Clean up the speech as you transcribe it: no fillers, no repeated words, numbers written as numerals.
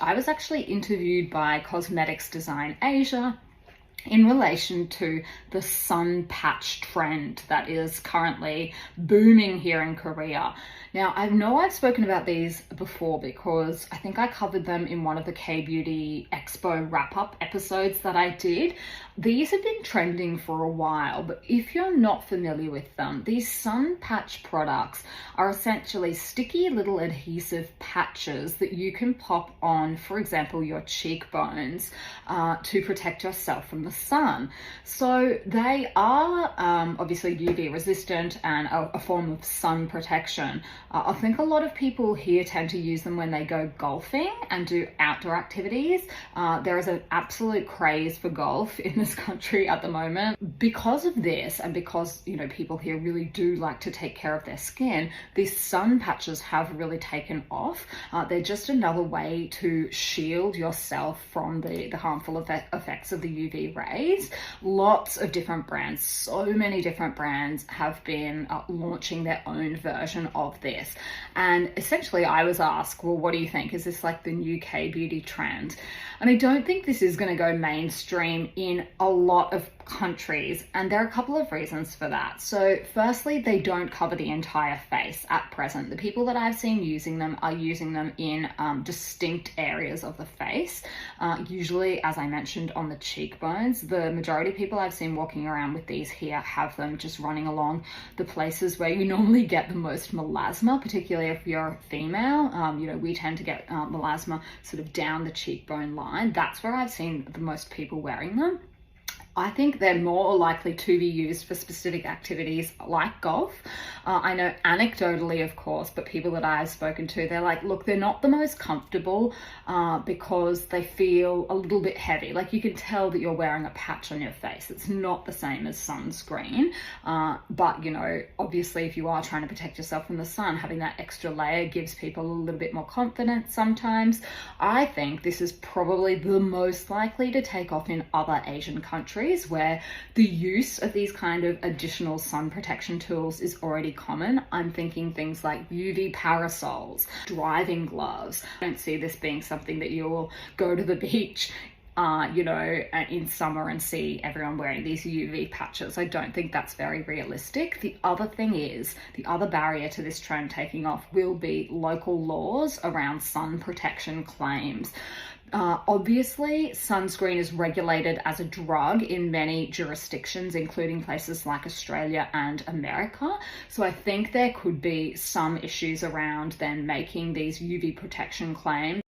I was actually interviewed by Cosmetics Design Asia in relation to the sun patch trend that is currently booming here in Korea. Now, I know I've spoken about these before because I think I covered them in one of the K-Beauty Expo wrap-up episodes that I did. These have been trending for a while, but if you're not familiar with them, these sun patch products are essentially sticky little adhesive patches that you can pop on, for example, your cheekbones to protect yourself from the sun. So they are obviously UV resistant and a form of sun protection. I think a lot of people here tend to use them when they go golfing and do outdoor activities. There is an absolute craze for golf in this country at the moment. Because of this, and because, you know, people here really do like to take care of their skin, these sun patches have really taken off. They're just another way to shield yourself from the harmful effects of the UV rays. Lots of different brands, so many different brands have been launching their own version of this. And essentially I was asked, well, what do you think? Is this like the new K-beauty trend? And I don't think this is going to go mainstream in a lot of countries, and there are a couple of reasons for that. So firstly, they don't cover the entire face at present. The people that I've seen using them are using them in distinct areas of the face, usually, as I mentioned, on the cheekbones. The majority of people I've seen walking around with these here have them just running along the places where you normally get the most melasma, particularly if you're female. You know, we tend to get melasma sort of down the cheekbone line. That's where I've seen the most people wearing them. I think they're more likely to be used for specific activities like golf. I know anecdotally, of course, but people that I've spoken to, they're like, look, they're not the most comfortable because they feel a little bit heavy. Like, you can tell that you're wearing a patch on your face. It's not the same as sunscreen. But, you know, obviously if you are trying to protect yourself from the sun, having that extra layer gives people a little bit more confidence sometimes. I think this is probably the most likely to take off in other Asian countries, where the use of these kind of additional sun protection tools is already common. I'm thinking things like UV parasols, driving gloves. I don't see this being something that you'll go to the beach you know, in summer and see everyone wearing these UV patches. I don't think that's very realistic. The other thing is, the other barrier to this trend taking off will be local laws around sun protection claims. Obviously, sunscreen is regulated as a drug in many jurisdictions, including places like Australia and America. So I think there could be some issues around then making these UV protection claims.